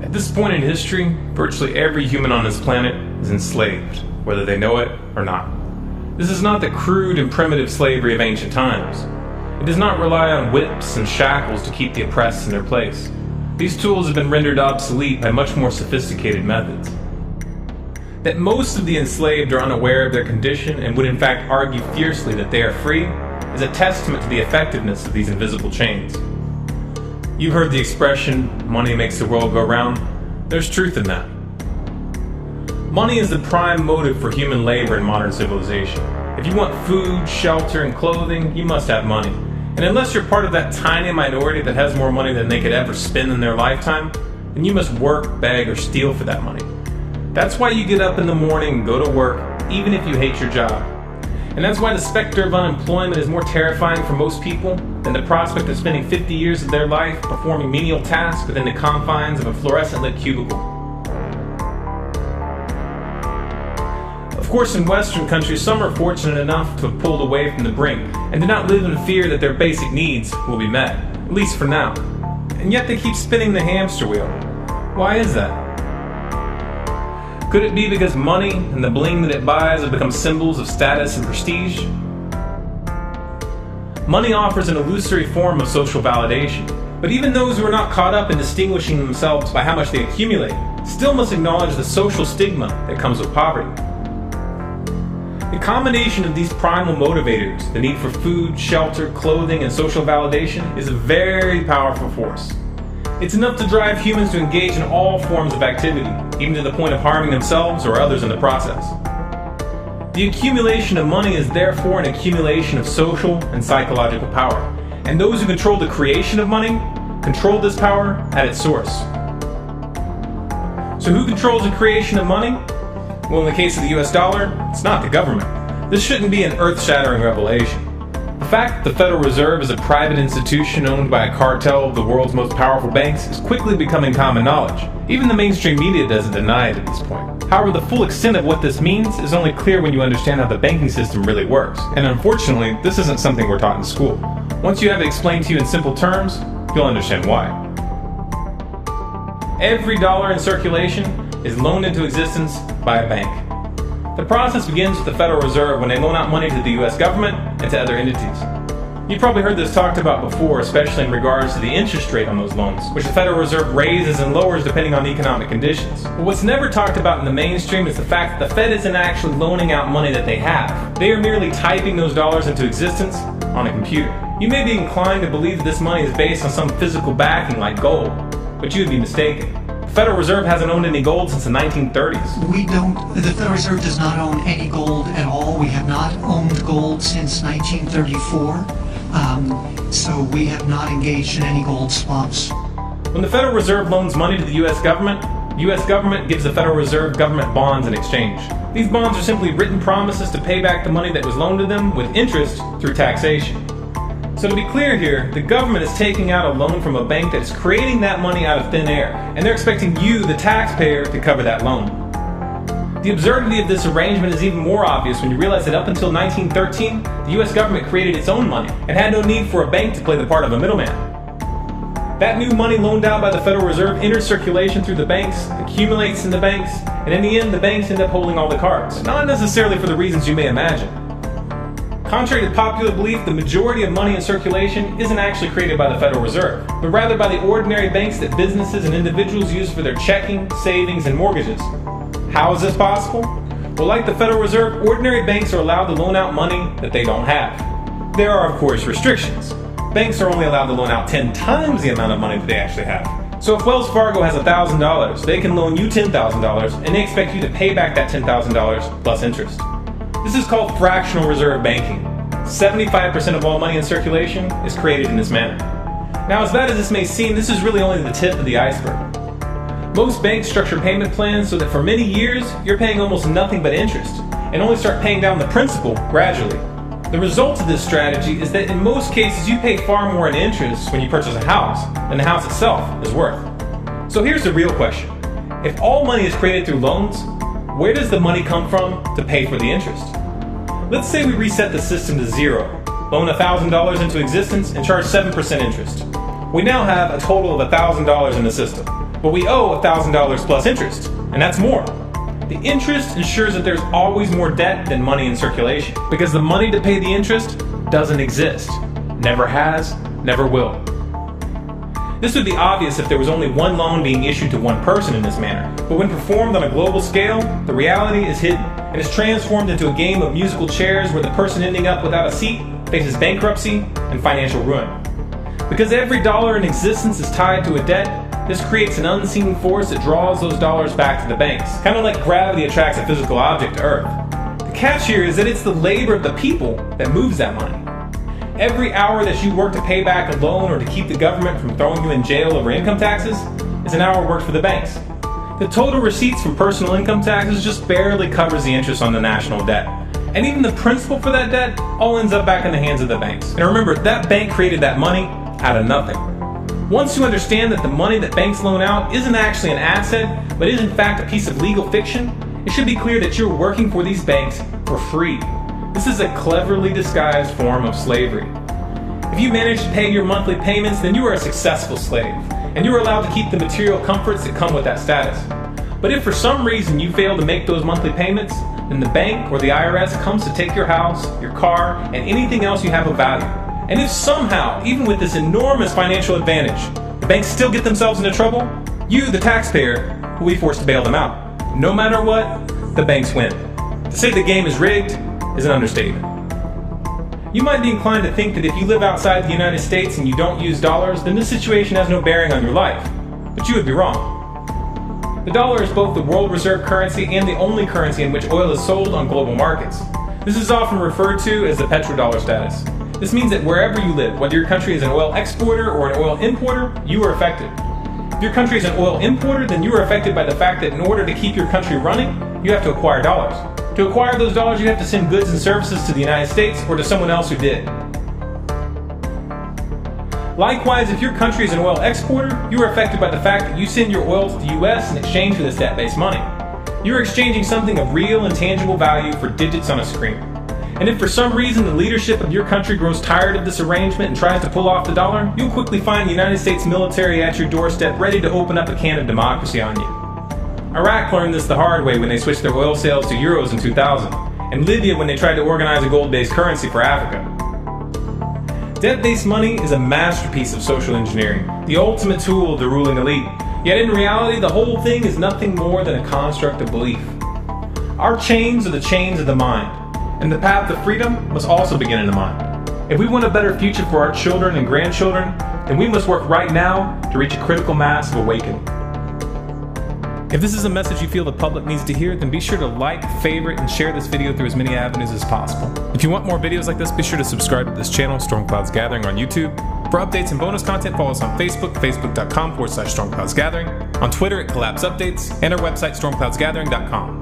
At this point in history, virtually every human on this planet is enslaved, whether they know it or not. This is not the crude and primitive slavery of ancient times. It does not rely on whips and shackles to keep the oppressed in their place. These tools have been rendered obsolete by much more sophisticated methods. That most of the enslaved are unaware of their condition and would in fact argue fiercely that they are free is a testament to the effectiveness of these invisible chains. You've heard the expression, money makes the world go round. There's truth in that. Money is the prime motive for human labor in modern civilization. If you want food, shelter, and clothing, you must have money. And unless you're part of that tiny minority that has more money than they could ever spend in their lifetime, then you must work, beg, or steal for that money. That's why you get up in the morning and go to work, even if you hate your job. And that's why the specter of unemployment is more terrifying for most people than the prospect of spending 50 years of their life performing menial tasks within the confines of a fluorescent-lit cubicle. Of course, in Western countries, some are fortunate enough to have pulled away from the brink and do not live in fear that their basic needs will be met, at least for now. And yet they keep spinning the hamster wheel. Why is that? Could it be because money and the bling that it buys have become symbols of status and prestige? Money offers an illusory form of social validation, but even those who are not caught up in distinguishing themselves by how much they accumulate still must acknowledge the social stigma that comes with poverty. The combination of these primal motivators, the need for food, shelter, clothing, and social validation, is a very powerful force. It's enough to drive humans to engage in all forms of activity, even to the point of harming themselves or others in the process. The accumulation of money is therefore an accumulation of social and psychological power, and those who control the creation of money control this power at its source. So who controls the creation of money? Well, in the case of the US dollar, it's not the government. This shouldn't be an earth-shattering revelation. The fact that the Federal Reserve is a private institution owned by a cartel of the world's most powerful banks is quickly becoming common knowledge. Even the mainstream media doesn't deny it at this point. However, the full extent of what this means is only clear when you understand how the banking system really works. And unfortunately, this isn't something we're taught in school. Once you have it explained to you in simple terms, you'll understand why. Every dollar in circulation is loaned into existence by a bank. The process begins with the Federal Reserve when they loan out money to the US government and to other entities. You've probably heard this talked about before, especially in regards to the interest rate on those loans, which the Federal Reserve raises and lowers depending on economic conditions. But what's never talked about in the mainstream is the fact that the Fed isn't actually loaning out money that they have. They are merely typing those dollars into existence on a computer. You may be inclined to believe that this money is based on some physical backing like gold, but you would be mistaken. The Federal Reserve hasn't owned any gold since the 1930s. The Federal Reserve does not own any gold at all. We have not owned gold since 1934. So we have not engaged in any gold swaps. When the Federal Reserve loans money to the US government gives the Federal Reserve government bonds in exchange. These bonds are simply written promises to pay back the money that was loaned to them with interest through taxation. So to be clear here, the government is taking out a loan from a bank that is creating that money out of thin air, and they're expecting you, the taxpayer, to cover that loan. The absurdity of this arrangement is even more obvious when you realize that up until 1913, the US government created its own money and had no need for a bank to play the part of a middleman. That new money loaned out by the Federal Reserve enters circulation through the banks, accumulates in the banks, and in the end the banks end up holding all the cards. Not necessarily for the reasons you may imagine. Contrary to popular belief, the majority of money in circulation isn't actually created by the Federal Reserve, but rather by the ordinary banks that businesses and individuals use for their checking, savings, and mortgages. How is this possible? Well, like the Federal Reserve, ordinary banks are allowed to loan out money that they don't have. There are, of course, restrictions. Banks are only allowed to loan out 10 times the amount of money that they actually have. So if Wells Fargo has $1,000, they can loan you $10,000, and they expect you to pay back that $10,000 plus interest. This is called fractional reserve banking. 75% of all money in circulation is created in this manner. Now, as bad as this may seem, this is really only the tip of the iceberg. Most banks structure payment plans so that for many years, you're paying almost nothing but interest, and only start paying down the principal gradually. The result of this strategy is that in most cases, you pay far more in interest when you purchase a house than the house itself is worth. So here's the real question. If all money is created through loans, where does the money come from to pay for the interest? Let's say we reset the system to zero, loan $1,000 into existence, and charge 7% interest. We now have a total of $1,000 in the system, but we owe $1,000 plus interest, and that's more. The interest ensures that there's always more debt than money in circulation, because the money to pay the interest doesn't exist. Never has, never will. This would be obvious if there was only one loan being issued to one person in this manner, but when performed on a global scale, the reality is hidden and is transformed into a game of musical chairs where the person ending up without a seat faces bankruptcy and financial ruin. Because every dollar in existence is tied to a debt, this creates an unseen force that draws those dollars back to the banks, kind of like gravity attracts a physical object to Earth. The catch here is that it's the labor of the people that moves that money. Every hour that you work to pay back a loan or to keep the government from throwing you in jail over income taxes is an hour worked for the banks. The total receipts from personal income taxes just barely covers the interest on the national debt. And even the principal for that debt all ends up back in the hands of the banks. And remember, that bank created that money out of nothing. Once you understand that the money that banks loan out isn't actually an asset, but is in fact a piece of legal fiction, it should be clear that you're working for these banks for free. This is a cleverly disguised form of slavery. If you manage to pay your monthly payments, then you are a successful slave, and you are allowed to keep the material comforts that come with that status. But if for some reason you fail to make those monthly payments, then the bank or the IRS comes to take your house, your car, and anything else you have of value. And if somehow, even with this enormous financial advantage, the banks still get themselves into trouble, you, the taxpayer, will be forced to bail them out. No matter what, the banks win. To say the game is rigged is an understatement. You might be inclined to think that if you live outside the United States and you don't use dollars, then this situation has no bearing on your life. But you would be wrong. The dollar is both the world reserve currency and the only currency in which oil is sold on global markets. This is often referred to as the petrodollar status. This means that wherever you live, whether your country is an oil exporter or an oil importer, you are affected. If your country is an oil importer, then you are affected by the fact that in order to keep your country running, you have to acquire dollars. To acquire those dollars, you have to send goods and services to the United States or to someone else who did. Likewise, if your country is an oil exporter, you are affected by the fact that you send your oil to the US in exchange for this debt-based money. You are exchanging something of real and tangible value for digits on a screen. And if for some reason the leadership of your country grows tired of this arrangement and tries to pull off the dollar, you'll quickly find the United States military at your doorstep ready to open up a can of democracy on you. Iraq learned this the hard way when they switched their oil sales to euros in 2000, and Libya when they tried to organize a gold-based currency for Africa. Debt-based money is a masterpiece of social engineering, the ultimate tool of the ruling elite. Yet in reality, the whole thing is nothing more than a construct of belief. Our chains are the chains of the mind, and the path to freedom must also begin in the mind. If we want a better future for our children and grandchildren, then we must work right now to reach a critical mass of awakening. If this is a message you feel the public needs to hear, then be sure to like, favorite, and share this video through as many avenues as possible. If you want more videos like this, be sure to subscribe to this channel, Storm Clouds Gathering, on YouTube. For updates and bonus content, follow us on Facebook, facebook.com/StormCloudsGathering, on Twitter at Collapse Updates, and our website, stormcloudsgathering.com.